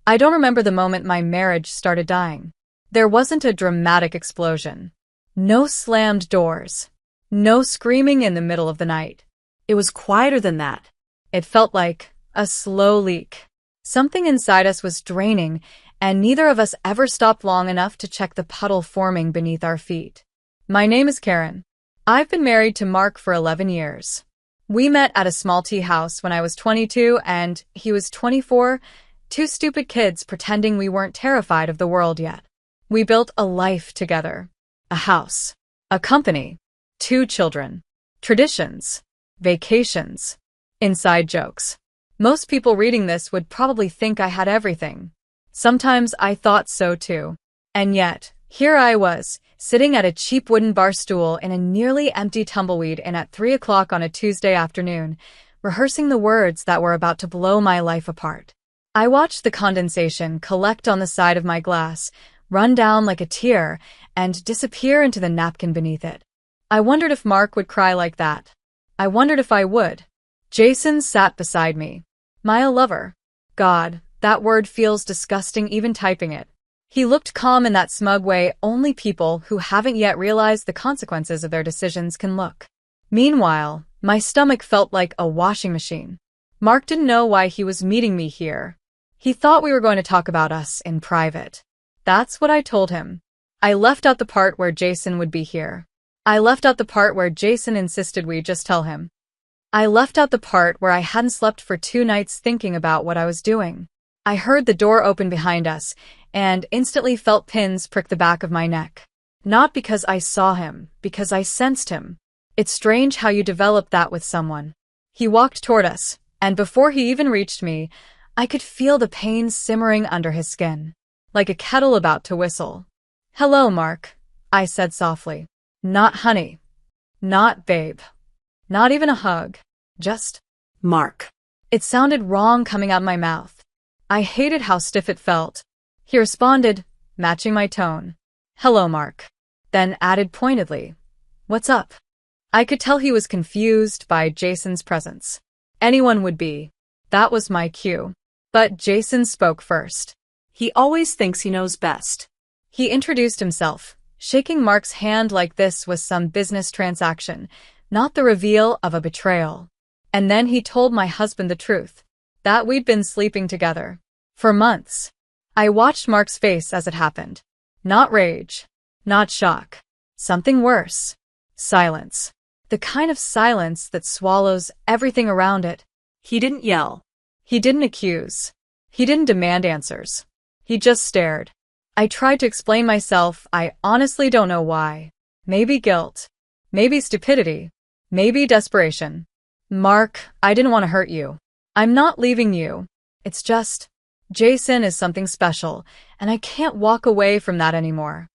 I don't remember the moment my marriage started dying. There wasn't a dramatic explosion. No slammed doors. No screaming in the middle of the night. It was quieter than that. It felt like a slow leak. Something inside us was draining, and neither of us ever stopped long enough to check the puddle forming beneath our feet. My name is Karen. I've been married to Mark for 11 years. We met at a small tea house when I was 22 and he was 24, two stupid kids pretending we weren't terrified of the world yet. We built a life together. A house. A company. 2 children. Traditions. Vacations. Inside jokes. Most people reading this would probably think I had everything. Sometimes I thought so too. And yet, here I was, sitting at a cheap wooden bar stool in a nearly empty tumbleweed inn at 3 o'clock on a Tuesday afternoon, rehearsing the words that were about to blow my life apart. I watched the condensation collect on the side of my glass, run down like a tear, and disappear into the napkin beneath it. I wondered if Mark would cry like that. I wondered if I would. Jason sat beside me. My lover. God, that word feels disgusting even typing it. He looked calm in that smug way only people who haven't yet realized the consequences of their decisions can look. Meanwhile, my stomach felt like a washing machine. Mark didn't know why he was meeting me here. He thought we were going to talk about us in private. That's what I told him. I left out the part where Jason would be here. I left out the part where Jason insisted we just tell him. I left out the part where I hadn't slept for 2 nights thinking about what I was doing. I heard the door open behind us and instantly felt pins prick the back of my neck. Not because I saw him, because I sensed him. It's strange how you develop that with someone. He walked toward us, and before he even reached me, I could feel the pain simmering under his skin, like a kettle about to whistle. "Hello, Mark," I said softly. Not honey. Not babe. Not even a hug. Just Mark. It sounded wrong coming out of my mouth. I hated how stiff it felt. He responded, matching my tone. "Hello, Mark." Then added pointedly, "What's up?" I could tell he was confused by Jason's presence. Anyone would be. That was my cue. But Jason spoke first. He always thinks he knows best. He introduced himself, shaking Mark's hand like this was some business transaction, not the reveal of a betrayal. And then he told my husband the truth, that we'd been sleeping together. For months. I watched Mark's face as it happened. Not rage. Not shock. Something worse. Silence. The kind of silence that swallows everything around it. He didn't yell. He didn't accuse. He didn't demand answers. He just stared. I tried to explain myself. I honestly don't know why. Maybe guilt. Maybe stupidity. Maybe desperation. "Mark, I didn't want to hurt you. I'm not leaving you. It's just, Jason is something special, and I can't walk away from that anymore."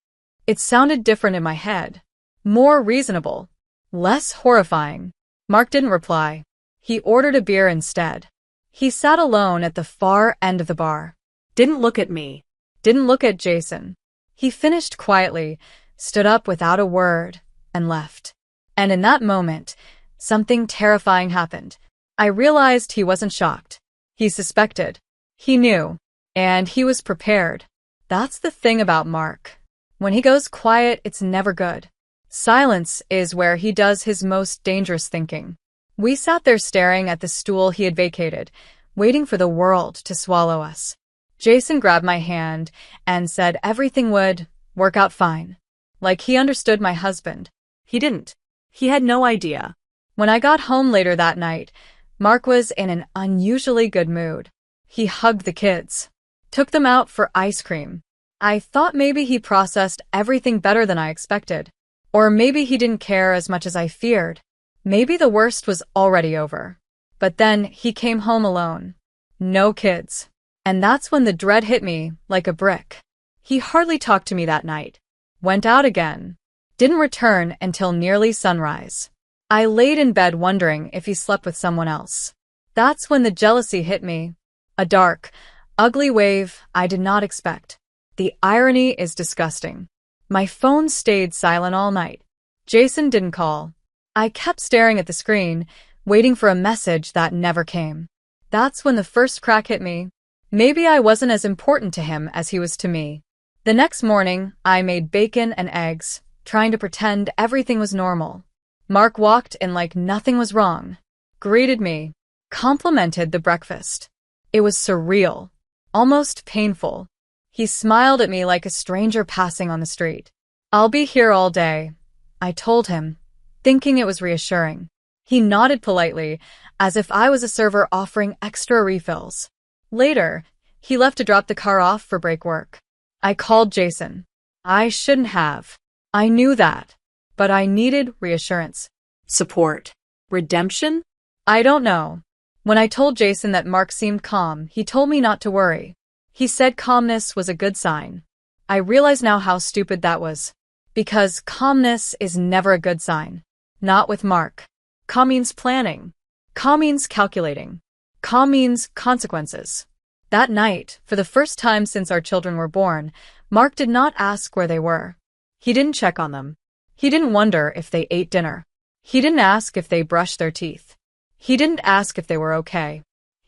It sounded different in my head. More reasonable. Less horrifying. Mark didn't reply. He ordered a beer instead. He sat alone at the far end of the bar. Didn't look at me. Didn't look at Jason. He finished quietly, stood up without a word, and left. And in that moment, something terrifying happened. I realized he wasn't shocked. He suspected. He knew. And he was prepared. That's the thing about Mark. When he goes quiet, it's never good. Silence is where he does his most dangerous thinking. We sat there staring at the stool he had vacated, waiting for the world to swallow us. Jason grabbed my hand and said everything would work out fine. Like he understood my husband. He didn't. He had no idea. When I got home later that night, Mark was in an unusually good mood. He hugged the kids. Took them out for ice cream. I thought maybe he processed everything better than I expected. Or maybe he didn't care as much as I feared. Maybe the worst was already over. But then he came home alone. No kids. And that's when the dread hit me like a brick. He hardly talked to me that night. Went out again. Didn't return until nearly sunrise. I laid in bed wondering if he slept with someone else. That's when the jealousy hit me. A dark, ugly wave I did not expect. The irony is disgusting. My phone stayed silent all night. Jason didn't call. I kept staring at the screen, waiting for a message that never came. That's when the first crack hit me. Maybe I wasn't as important to him as he was to me. The next morning, I made bacon and eggs, trying to pretend everything was normal. Mark walked in like nothing was wrong, greeted me, complimented the breakfast. It was surreal, almost painful. He smiled at me like a stranger passing on the street. "I'll be here all day," I told him, thinking it was reassuring. He nodded politely, as if I was a server offering extra refills. Later, he left to drop the car off for break work. I called Jason. I shouldn't have. I knew that. But I needed reassurance. Support. Redemption? I don't know. When I told Jason that Mark seemed calm, he told me not to worry. He said calmness was a good sign. I realize now how stupid that was. Because calmness is never a good sign. Not with Mark. Calm means planning. Calm means calculating. Calm means consequences. That night, for the first time since our children were born, Mark did not ask where they were. He didn't check on them. He didn't wonder if they ate dinner. He didn't ask if they brushed their teeth. He didn't ask if they were okay.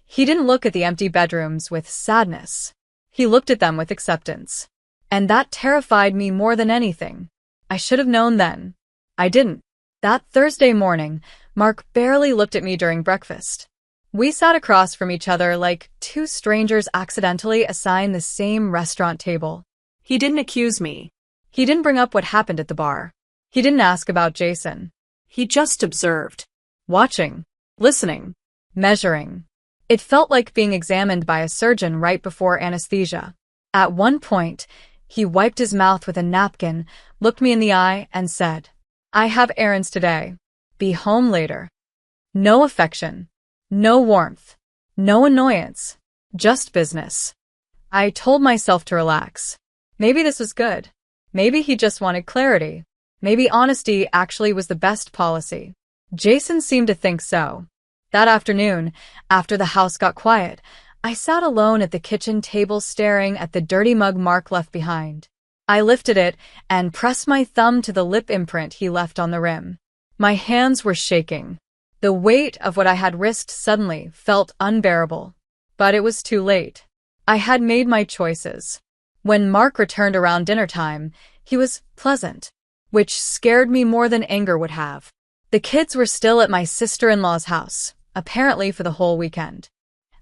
He didn't look at the empty bedrooms with sadness. He looked at them with acceptance. And that terrified me more than anything. I should have known then. I didn't. That Thursday morning, Mark barely looked at me during breakfast. We sat across from each other like two strangers accidentally assigned the same restaurant table. He didn't accuse me. He didn't bring up what happened at the bar. He didn't ask about Jason. He just observed. Watching. Listening. Measuring. It felt like being examined by a surgeon right before anesthesia. At one point, he wiped his mouth with a napkin, looked me in the eye, and said, "I have errands today. Be home later." No affection. No warmth. No annoyance. Just business. I told myself to relax. Maybe this was good. Maybe he just wanted clarity. Maybe honesty actually was the best policy. Jason seemed to think so. That afternoon, after the house got quiet, I sat alone at the kitchen table staring at the dirty mug Mark left behind. I lifted it and pressed my thumb to the lip imprint he left on the rim. My hands were shaking. The weight of what I had risked suddenly felt unbearable. But it was too late. I had made my choices. When Mark returned around dinner time, he was pleasant, which scared me more than anger would have. The kids were still at my sister-in-law's house, apparently for the whole weekend.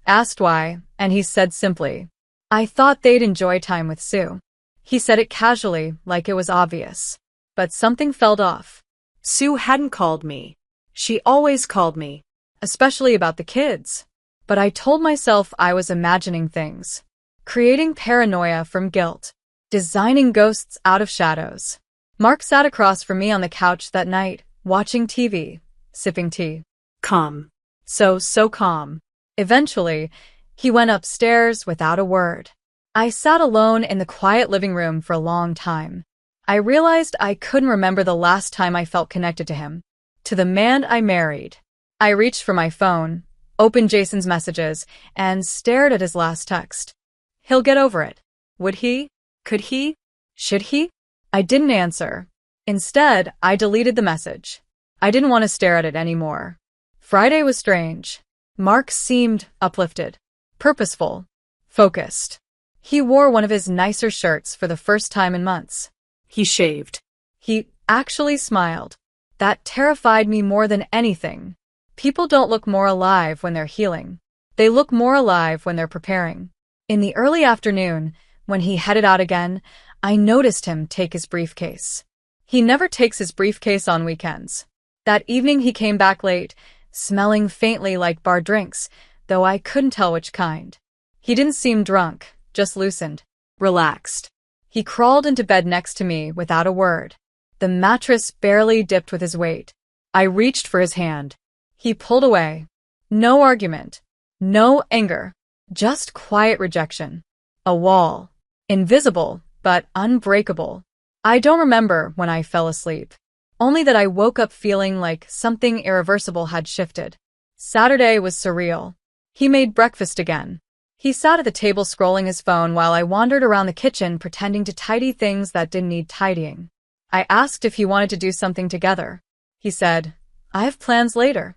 Asked why, and he said simply, "I thought they'd enjoy time with Sue." He said it casually, like it was obvious. But something felt off. Sue hadn't called me. She always called me. Especially about the kids. But I told myself I was imagining things. Creating paranoia from guilt. Designing ghosts out of shadows. Mark sat across from me on the couch that night, watching TV, sipping tea. Calm. So calm. Eventually, he went upstairs without a word. I sat alone in the quiet living room for a long time. I realized I couldn't remember the last time I felt connected to him. To the man I married. I reached for my phone, opened Jason's messages, and stared at his last text. He'll get over it. Would he? Could he? Should he? I didn't answer. Instead, I deleted the message. I didn't want to stare at it anymore. Friday was strange. Mark seemed uplifted, purposeful, focused. He wore one of his nicer shirts for the first time in months. He shaved. He actually smiled. That terrified me more than anything. People don't look more alive when they're healing. They look more alive when they're preparing. In the early afternoon, when he headed out again, I noticed him take his briefcase. He never takes his briefcase on weekends. That evening he came back late, smelling faintly like bar drinks, though I couldn't tell which kind. He didn't seem drunk, just loosened, relaxed. He crawled into bed next to me without a word. The mattress barely dipped with his weight. I reached for his hand. He pulled away. No argument. No anger. Just quiet rejection. A wall. Invisible, but unbreakable. I don't remember when I fell asleep. Only that I woke up feeling like something irreversible had shifted. Saturday was surreal. He made breakfast again. He sat at the table scrolling his phone while I wandered around the kitchen pretending to tidy things that didn't need tidying. I asked if he wanted to do something together. He said, "I have plans later."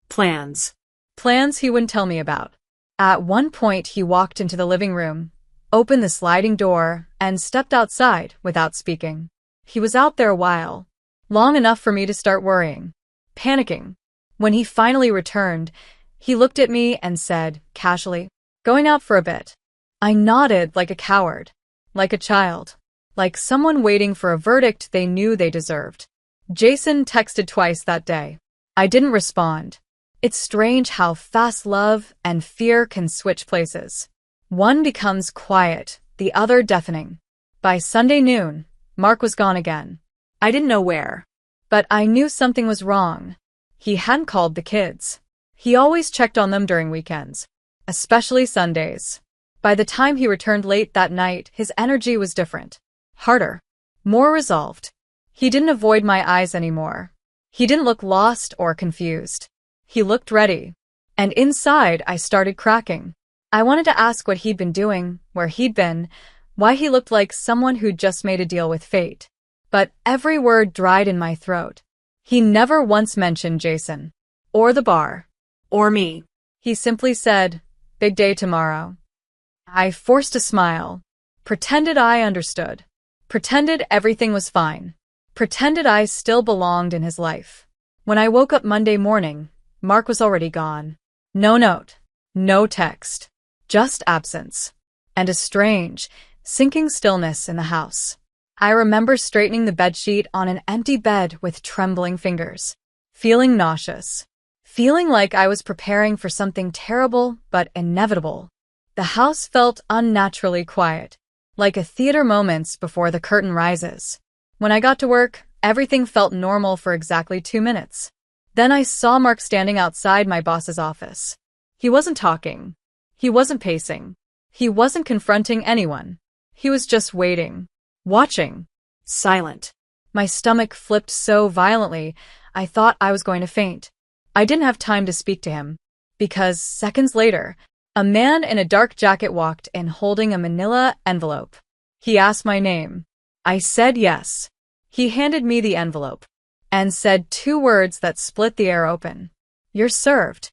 Plans. Plans he wouldn't tell me about. At one point, he walked into the living room, opened the sliding door, and stepped outside without speaking. He was out there a while, long enough for me to start worrying, panicking. When he finally returned, he looked at me and said, casually, "Going out for a bit." I nodded like a coward, like a child, like someone waiting for a verdict they knew they deserved. Jason texted twice that day. I didn't respond. It's strange how fast love and fear can switch places. One becomes quiet, the other deafening. By Sunday noon, Mark was gone again. I didn't know where, but I knew something was wrong. He hadn't called the kids. He always checked on them during weekends, especially Sundays. By the time he returned late that night, his energy was different, harder, more resolved. He didn't avoid my eyes anymore. He didn't look lost or confused. He looked ready. And inside, I started cracking. I wanted to ask what he'd been doing, where he'd been, why he looked like someone who'd just made a deal with fate. But every word dried in my throat. He never once mentioned Jason, or the bar, Or me. He simply said, "Big day tomorrow." I forced a smile, pretended I understood, pretended everything was fine, pretended I still belonged in his life. When I woke up Monday morning, Mark was already gone. No note, no text, just absence, and a strange, sinking stillness in the house. I remember straightening the bedsheet on an empty bed with trembling fingers, feeling nauseous, feeling like I was preparing for something terrible but inevitable. The house felt unnaturally quiet, like a theater moments before the curtain rises. When I got to work, everything felt normal for exactly 2 minutes. Then I saw Mark standing outside my boss's office. He wasn't talking. He wasn't pacing. He wasn't confronting anyone. He was just waiting, watching, Silent. My stomach flipped so violently, I thought I was going to faint. I didn't have time to speak to him, because seconds later, a man in a dark jacket walked in holding a manila envelope. He asked my name. I said yes. He handed me the envelope and said 2 words that split the air open. "You're served."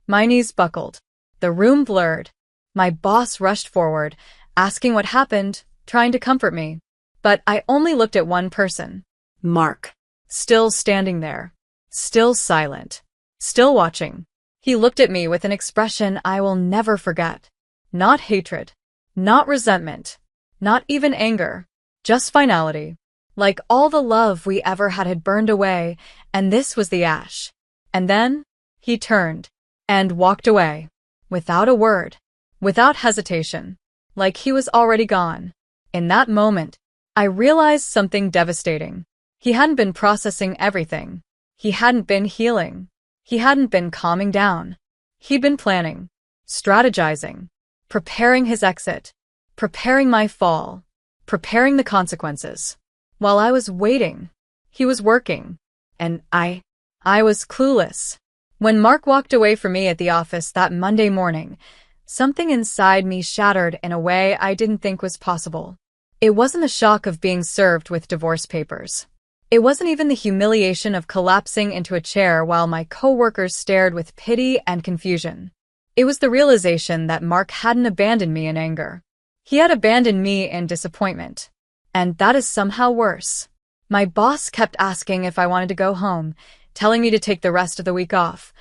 My knees buckled. The room blurred. My boss rushed forward, asking what happened, trying to comfort me. But I only looked at one person. Mark. Still standing there. Still silent. Still watching. He looked at me with an expression I will never forget. Not hatred. Not resentment. Not even anger. Just finality. Like all the love we ever had burned away, and this was the ash. And then, he turned and walked away. Without a word. Without hesitation. Like he was already gone. In that moment, I realized something devastating. He hadn't been processing everything. He hadn't been healing. He hadn't been calming down. He'd been planning, strategizing, preparing his exit, preparing my fall, preparing the consequences. While I was waiting, he was working, and I was clueless. When Mark walked away from me at the office that Monday morning, something inside me shattered in a way I didn't think was possible. It wasn't the shock of being served with divorce papers. It wasn't even the humiliation of collapsing into a chair while my coworkers stared with pity and confusion. It was the realization that Mark hadn't abandoned me in anger. He had abandoned me in disappointment. And that is somehow worse. My boss kept asking if I wanted to go home, telling me to take the rest of the week off,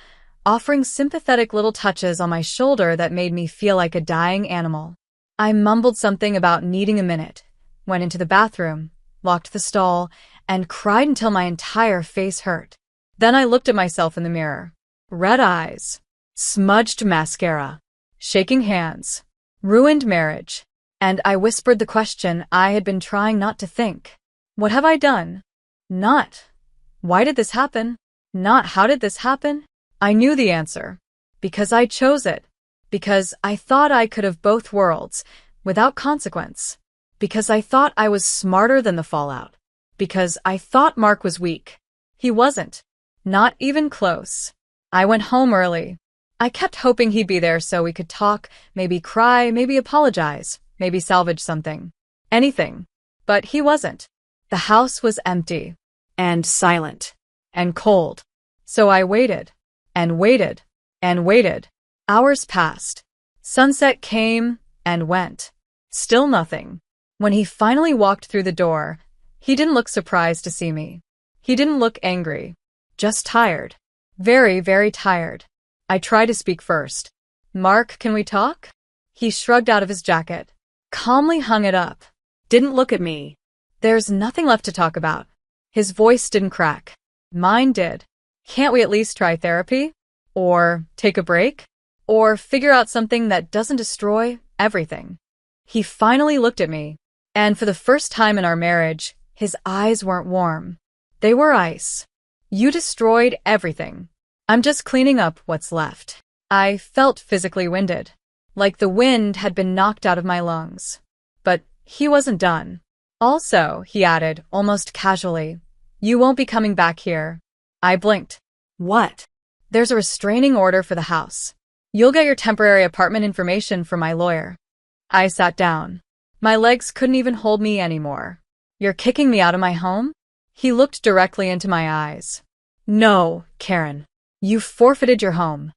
offering sympathetic little touches on my shoulder that made me feel like a dying animal. I mumbled something about needing a minute, went into the bathroom, locked the stall, and cried until my entire face hurt. Then I looked at myself in the mirror. Red eyes, smudged mascara, shaking hands, ruined marriage. And I whispered the question I had been trying not to think. What have I done? Not, why did this happen? Not, how did this happen? I knew the answer. Because I chose it. Because I thought I could have both worlds, without consequence. Because I thought I was smarter than the fallout. Because I thought Mark was weak. He wasn't. Not even close. I went home early. I kept hoping he'd be there so we could talk, maybe cry, maybe apologize, maybe salvage something. Anything. But he wasn't. The house was empty. And silent. And cold. So I waited. And waited. And waited. Hours passed. Sunset came and went. Still nothing. When he finally walked through the door, he didn't look surprised to see me. He didn't look angry. Just tired. Very, very tired. I tried to speak first. "Mark, can we talk?" He shrugged out of his jacket. Calmly hung it up. Didn't look at me. "There's nothing left to talk about." His voice didn't crack. Mine did. "Can't we at least try therapy? Or take a break? Or figure out something that doesn't destroy everything?" He finally looked at me, and for the first time in our marriage, his eyes weren't warm. They were ice. "You destroyed everything. I'm just cleaning up what's left." I felt physically winded, like the wind had been knocked out of my lungs. But he wasn't done. "Also," he added, almost casually, "you won't be coming back here." I blinked. What? "There's a restraining order for the house. You'll get your temporary apartment information from my lawyer." I sat down. My legs couldn't even hold me anymore. "You're kicking me out of my home?" He looked directly into my eyes. "No, Karen. You forfeited your home."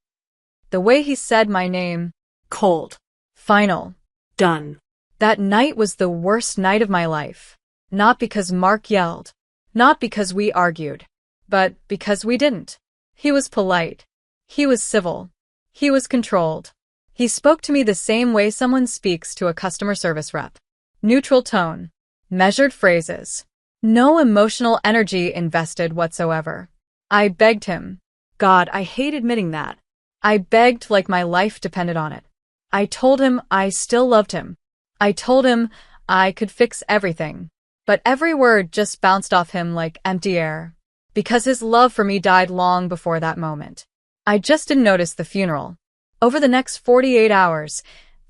The way he said my name, Cold. final. Done. That night was the worst night of my life. Not because Mark yelled. Not because we argued. But because we didn't. He was polite. He was civil. He was controlled. He spoke to me the same way someone speaks to a customer service rep. Neutral tone. Measured phrases. No emotional energy invested whatsoever. I begged him. God, I hate admitting that. I begged like my life depended on it. I told him I still loved him. I told him I could fix everything. But every word just bounced off him like empty air. Because his love for me died long before that moment. I just didn't notice the funeral. Over the next 48 hours,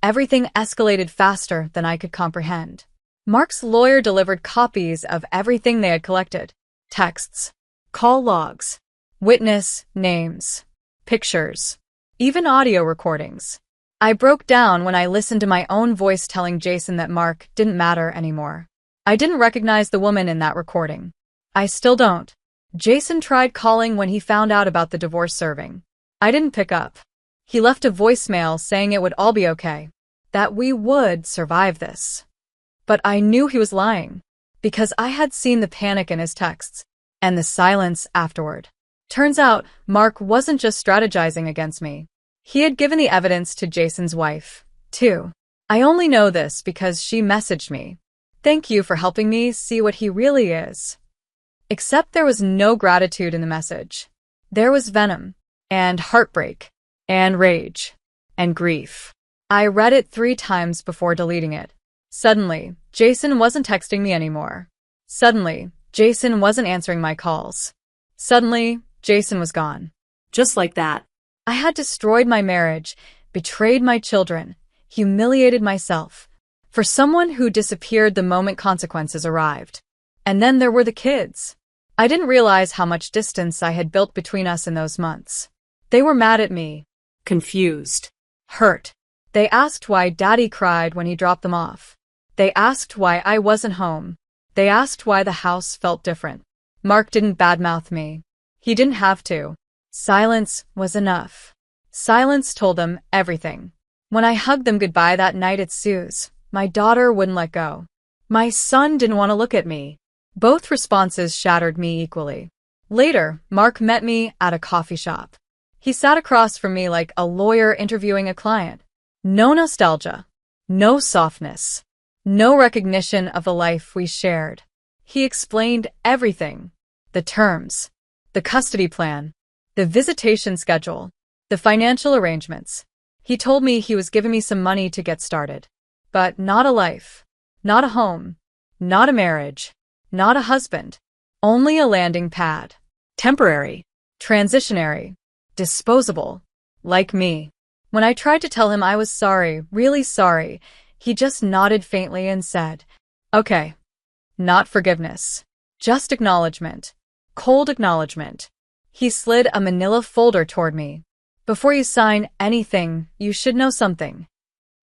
everything escalated faster than I could comprehend. Mark's lawyer delivered copies of everything they had collected. Texts, call logs, witness names, pictures, even audio recordings. I broke down when I listened to my own voice telling Jason that Mark didn't matter anymore. I didn't recognize the woman in that recording. I still don't. Jason tried calling when he found out about the divorce serving. I didn't pick up. He left a voicemail saying it would all be okay, that we would survive this. But I knew he was lying, because I had seen the panic in his texts, and the silence afterward. Turns out, Mark wasn't just strategizing against me. He had given the evidence to Jason's wife, too. I only know this because she messaged me. "Thank you for helping me see what he really is." Except there was no gratitude in the message. There was venom, and heartbreak, and rage, and grief. I read it 3 times before deleting it. Suddenly, Jason wasn't texting me anymore. Suddenly, Jason wasn't answering my calls. Suddenly, Jason was gone. Just like that. I had destroyed my marriage, betrayed my children, humiliated myself, for someone who disappeared the moment consequences arrived. And then there were the kids. I didn't realize how much distance I had built between us in those months. They were mad at me. Confused. Hurt. They asked why Daddy cried when he dropped them off. They asked why I wasn't home. They asked why the house felt different. Mark didn't badmouth me. He didn't have to. Silence was enough. Silence told them everything. When I hugged them goodbye that night at Sue's, my daughter wouldn't let go. My son didn't want to look at me. Both responses shattered me equally. Later, Mark met me at a coffee shop. He sat across from me like a lawyer interviewing a client. No nostalgia. No softness. No recognition of the life we shared. He explained everything. The terms. The custody plan. The visitation schedule. The financial arrangements. He told me he was giving me some money to get started. But not a life. Not a home. Not a marriage. Not a husband. Only a landing pad. Temporary. Transitionary. Disposable. Like me. When I tried to tell him I was sorry, really sorry, he just nodded faintly and said, "Okay." Not forgiveness. Just acknowledgement. Cold acknowledgement. He slid a manila folder toward me. "Before you sign anything, you should know something."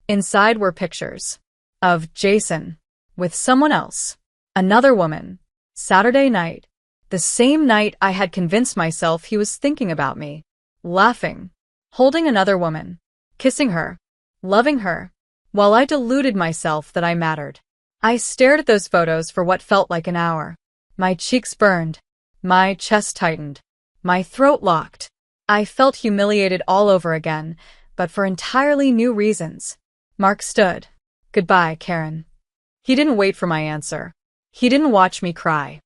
Inside were pictures. Of Jason. With someone else. Another woman. Saturday night. The same night I had convinced myself he was thinking about me. Laughing. Holding another woman. Kissing her. loving her, while I deluded myself that I mattered. I stared at those photos for what felt like an hour. My cheeks burned, my chest tightened, my throat locked. I felt humiliated all over again, but for entirely new reasons. Mark stood. Goodbye, Karen. He didn't wait for my answer. He didn't watch me cry.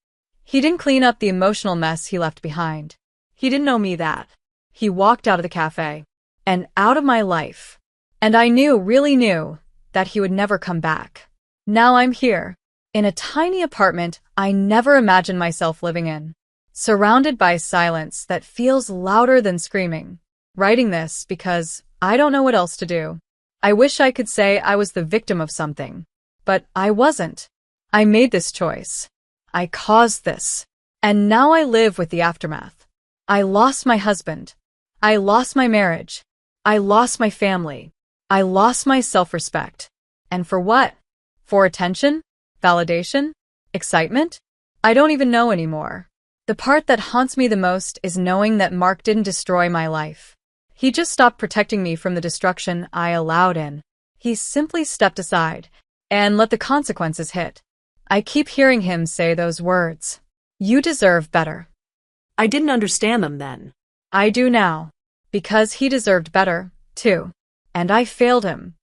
He didn't clean up the emotional mess he left behind. He didn't know me that. He walked out of the cafe and out of my life. And I knew, really knew, that he would never come back. Now I'm here, in a tiny apartment I never imagined myself living in, surrounded by silence that feels louder than screaming, writing this because I don't know what else to do. I wish I could say I was the victim of something, but I wasn't. I made this choice. I caused this. And now I live with the aftermath. I lost my husband. I lost my marriage. I lost my family. I lost my self-respect. And for what? For attention? Validation? Excitement? I don't even know anymore. The part that haunts me the most is knowing that Mark didn't destroy my life. He just stopped protecting me from the destruction I allowed in. He simply stepped aside and let the consequences hit. I keep hearing him say those words. You deserve better. I didn't understand them then. I do now. Because he deserved better, too. And I failed him.